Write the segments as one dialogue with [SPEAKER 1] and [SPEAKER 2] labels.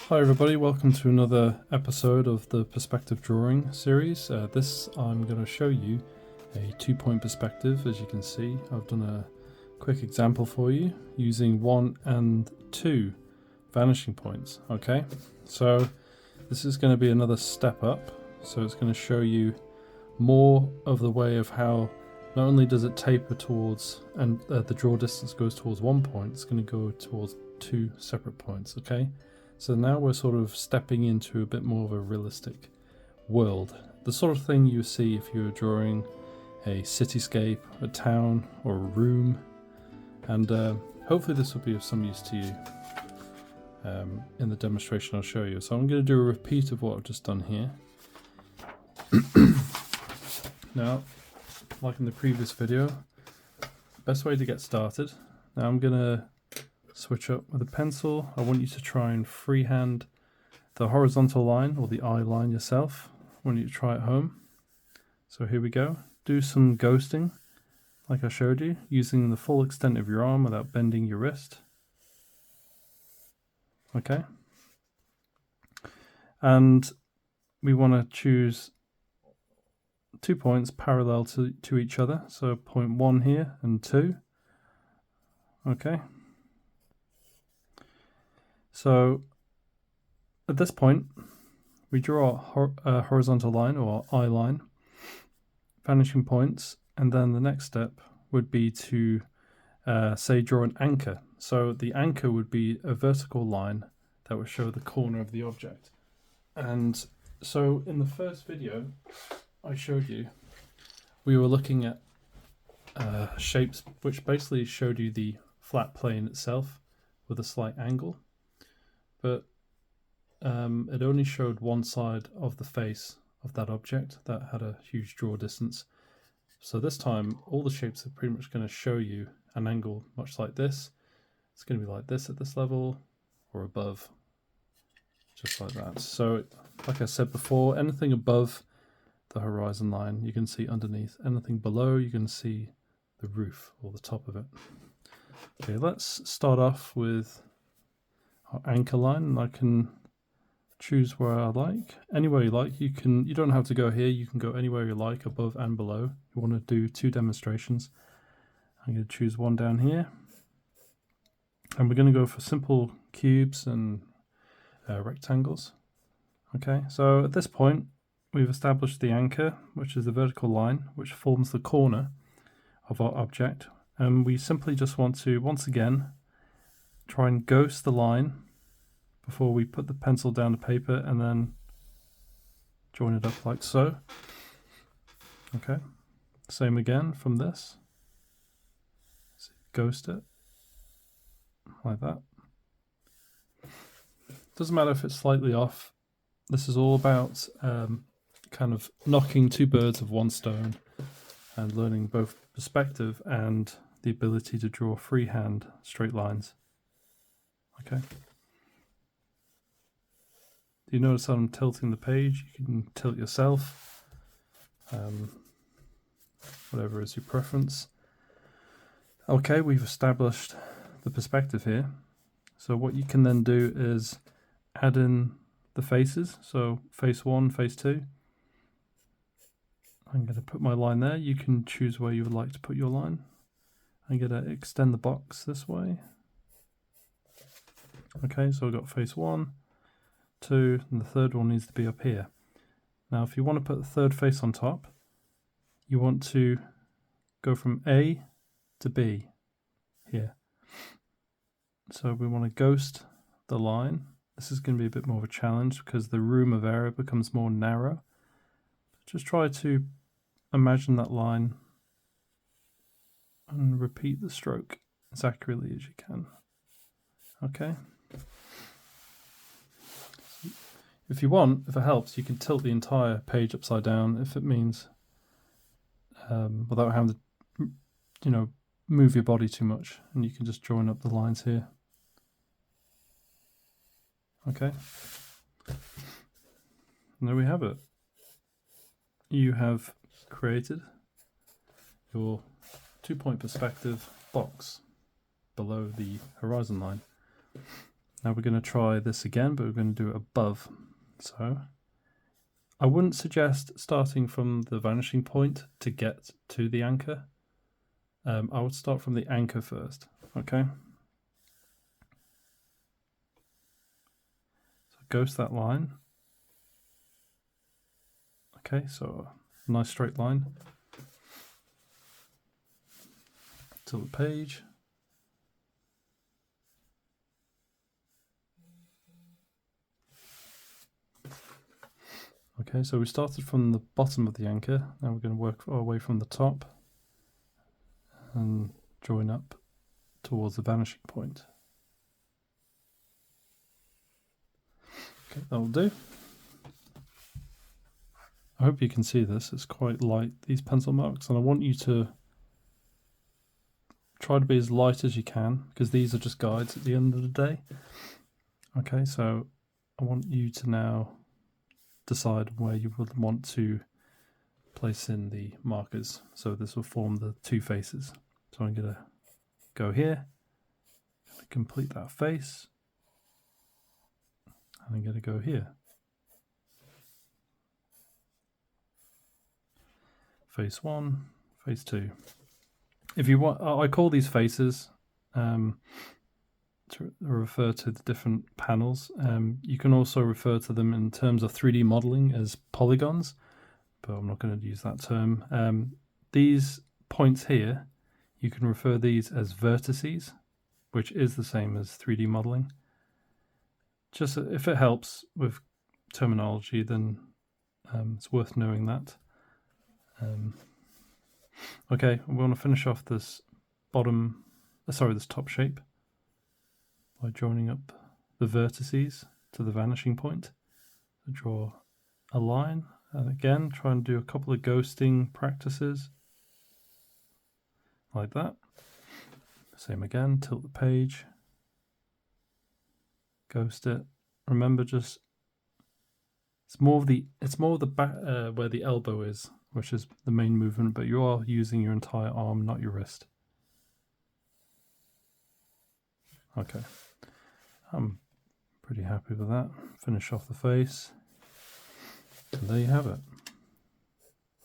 [SPEAKER 1] Hi everybody, welcome to another episode of the perspective drawing series. This I'm going to show you a 2-point perspective. As you can see, I've done a quick example for you using 1 and 2 vanishing points. Okay, so this is going to be another step up, so it's going to show you more of the way of how not only does it taper towards and the draw distance goes towards 1 point, it's going to go towards 2 separate points. Okay, so now we're sort of stepping into a bit more of a realistic world, the sort of thing you see if you were drawing a cityscape, a town, or a room. And hopefully this will be of some use to you in the demonstration I'll show you. So I'm going to do a repeat of what I've just done here. Now, like in the previous video, best way to get started. Now I'm going to switch up with a pencil. I want you to try and freehand the horizontal line or the eye line yourself. I want you to try at home. So here we go. Do some ghosting like I showed you, using the full extent of your arm without bending your wrist. Okay. And we want to choose 2 points parallel to each other. So point 1 here and 2. Okay. So at this point, we draw a horizontal line or eye line, vanishing points, and then the next step would be to say draw an anchor. So the anchor would be a vertical line that would show the corner of the object. And so in the first video I showed you, we were looking at shapes which basically showed you the flat plane itself with a slight angle. But it only showed one side of the face of that object that had a huge draw distance. So this time all the shapes are pretty much going to show you an angle much like this. It's going to be like this at this level or above, just like that. So like I said before, anything above the horizon line you can see underneath, anything below you can see the roof or the top of it. Okay, let's start off with our anchor line, and I can choose where I like. Anywhere you like. You don't have to go here, you can go anywhere you like, above and below. You want to do 2 demonstrations. I'm going to choose one down here, and we're going to go for simple cubes and rectangles. Okay, so at this point we've established the anchor, which is the vertical line which forms the corner of our object, and we simply just want to once again try and ghost the line before we put the pencil down the paper, and then join it up like so. Okay, same again from this. So ghost it like that. Doesn't matter if it's slightly off. This is all about kind of knocking 2 birds with 1 stone and learning both perspective and the ability to draw freehand straight lines. Okay. Do you notice how I'm tilting the page? You can tilt yourself, whatever is your preference. Okay, we've established the perspective here. So what you can then do is add in the faces. So face 1, face 2. I'm going to put my line there. You can choose where you would like to put your line. I'm going to extend the box this way. Okay, so I've got face 1, 2, and the third one needs to be up here. Now if you want to put the third face on top, you want to go from A to B here. So we want to ghost the line. This is going to be a bit more of a challenge because the room of error becomes more narrow. Just try to imagine that line and repeat the stroke as accurately as you can. Okay. If you want, if it helps, you can tilt the entire page upside down if it means, without having to, move your body too much, and you can just join up the lines here. Okay. And there we have it. You have created your 2-point perspective box below the horizon line. Now we're going to try this again, but we're going to do it above. So I wouldn't suggest starting from the vanishing point to get to the anchor. I would start from the anchor first, okay? So ghost that line. Okay, so a nice straight line. Tilt the page. Okay, so we started from the bottom of the anchor. Now we're going to work our way from the top and join up towards the vanishing point. Okay, that'll do. I hope you can see this. It's quite light, these pencil marks, and I want you to try to be as light as you can, because these are just guides at the end of the day. Okay, so I want you to now decide where you would want to place in the markers. So this will form the two faces. So I'm going to go here, complete that face, and I'm going to go here. Face 1, face 2. If you want, I call these faces to refer to the different panels. You can also refer to them in terms of 3D modeling as polygons, but I'm not going to use that term. These points here, you can refer these as vertices, which is the same as 3D modeling. Just if it helps with terminology, then it's worth knowing that. Okay, we want to finish off this this top shape by joining up the vertices to the vanishing point. So draw a line, and again try and do a couple of ghosting practices like that. Same again, tilt the page, ghost it. Remember, just it's more of the back where the elbow is, which is the main movement, but you are using your entire arm, not your wrist. Okay, I'm pretty happy with that. Finish off the face, and there you have it.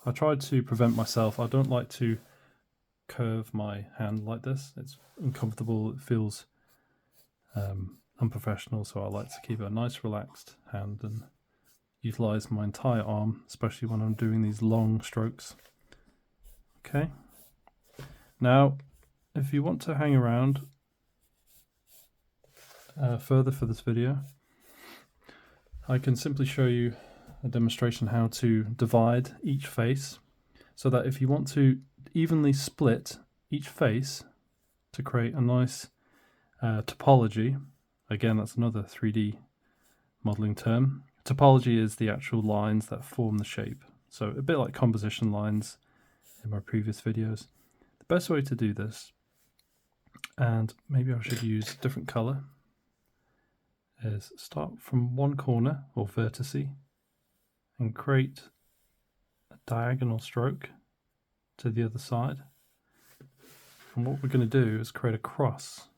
[SPEAKER 1] I tried to prevent myself. I don't like to curve my hand like this. It's uncomfortable. It feels unprofessional, so I like to keep a nice relaxed hand and utilize my entire arm, especially when I'm doing these long strokes. Okay, now if you want to hang around further for this video, I can simply show you a demonstration how to divide each face, so that if you want to evenly split each face to create a nice topology, again that's another 3D modeling term. Topology is the actual lines that form the shape, so a bit like composition lines in my previous videos. The best way to do this, and maybe I should use a different color, is start from one corner or vertice and create a diagonal stroke to the other side. And what we're going to do is create a cross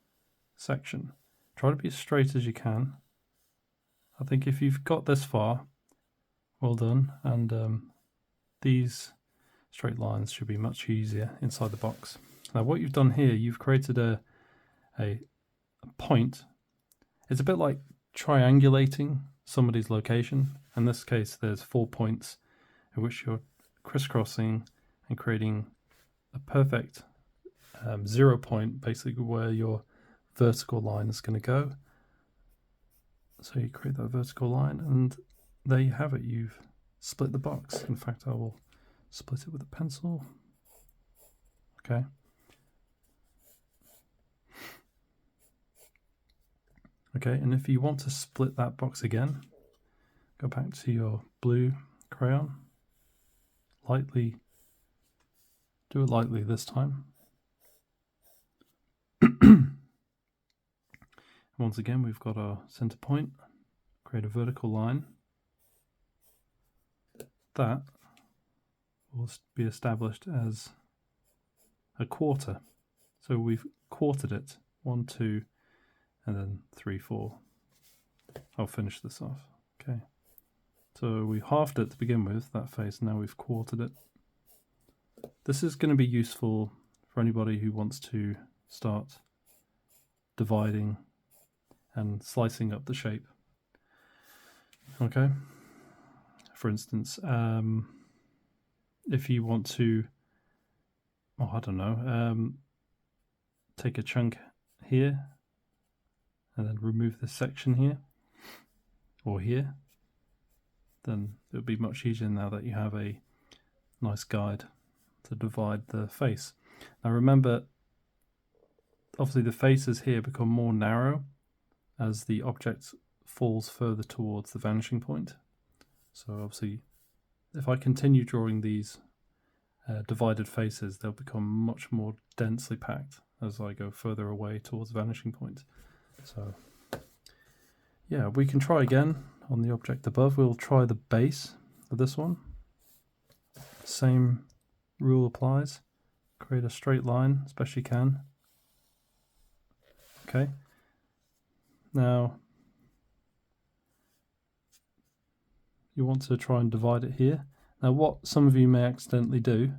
[SPEAKER 1] section. Try to be as straight as you can. I think if you've got this far, well done, and these straight lines should be much easier inside the box. Now what you've done here, you've created a point. It's a bit like triangulating somebody's location. In this case, there's 4 points at which you're crisscrossing and creating a perfect 0 point, basically where your vertical line is going to go. So you create that vertical line, and there you have it. You've split the box. In fact, I will split it with a pencil. Okay. Okay, and if you want to split that box again, go back to your blue crayon. Lightly, do it lightly this time. Once again, we've got our center point. Create a vertical line. That will be established as a quarter. So we've quartered it. 1, 2, and then 3, 4. I'll finish this off. Okay. So we halved it to begin with, that face, now we've quartered it. This is going to be useful for anybody who wants to start dividing and slicing up the shape. Okay. For instance, if you want to, oh, I don't know, take a chunk here and then remove this section here or here, then it'll be much easier now that you have a nice guide to divide the face. Now remember, obviously the faces here become more narrow as the object falls further towards the vanishing point. So obviously if I continue drawing these divided faces, they'll become much more densely packed as I go further away towards the vanishing point. So yeah, we can try again on the object above. We'll try the base of this one. Same rule applies. Create a straight line as best you can. Okay. Now you want to try and divide it here. Now what some of you may accidentally do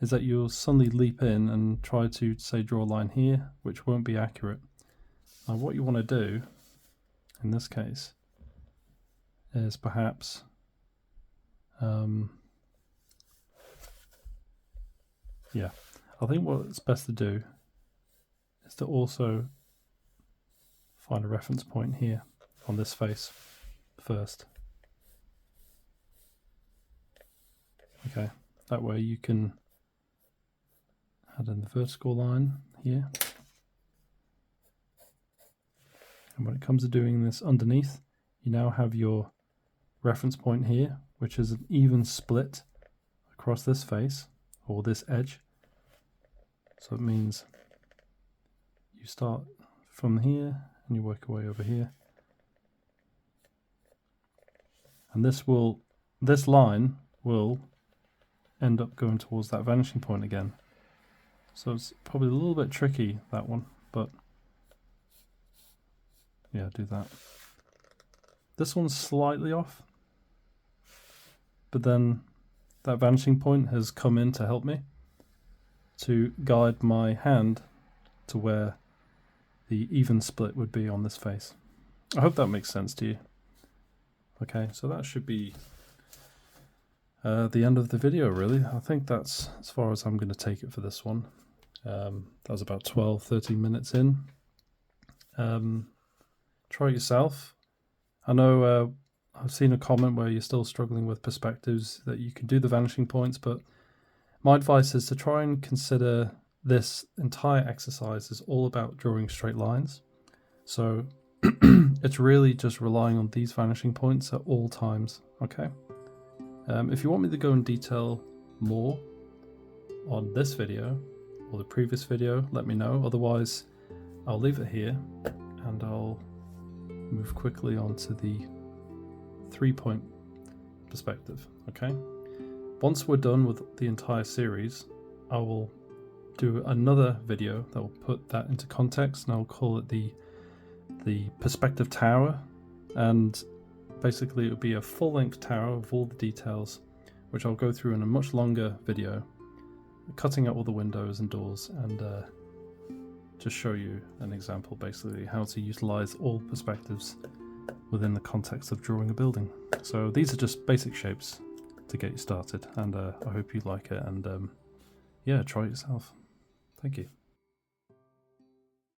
[SPEAKER 1] is that you'll suddenly leap in and try to, say, draw a line here, which won't be accurate. Now what you want to do in this case is perhaps yeah, I think what it's best to do is to also find a reference point here on this face first. Okay, that way you can add in the vertical line here. And when it comes to doing this underneath, you now have your reference point here, which is an even split across this face or this edge. So it means you start from here and you work your way over here. And this line will end up going towards that vanishing point again. So it's probably a little bit tricky, that one, but yeah, do that. This one's slightly off, but then that vanishing point has come in to help me to guide my hand to where the even split would be on this face. I hope that makes sense to you. Okay, so that should be the end of the video, really. I think that's as far as I'm going to take it for this one. That was about 12-13 minutes in. Try it yourself. I know I've seen a comment where you're still struggling with perspectives, that you can do the vanishing points, but my advice is to try and consider this entire exercise is all about drawing straight lines. So it's really just relying on these vanishing points at all times, okay? If you want me to go in detail more on this video or the previous video, let me know. Otherwise, I'll leave it here and I'll move quickly onto the 3-point perspective, okay? Once we're done with the entire series, I will do another video that will put that into context, and I'll call it the perspective tower. And basically it will be a full-length tower of all the details, which I'll go through in a much longer video, cutting out all the windows and doors, and just show you an example, basically how to utilize all perspectives within the context of drawing a building. So these are just basic shapes to get you started, and I hope you like it, and yeah, try it yourself. Thank you.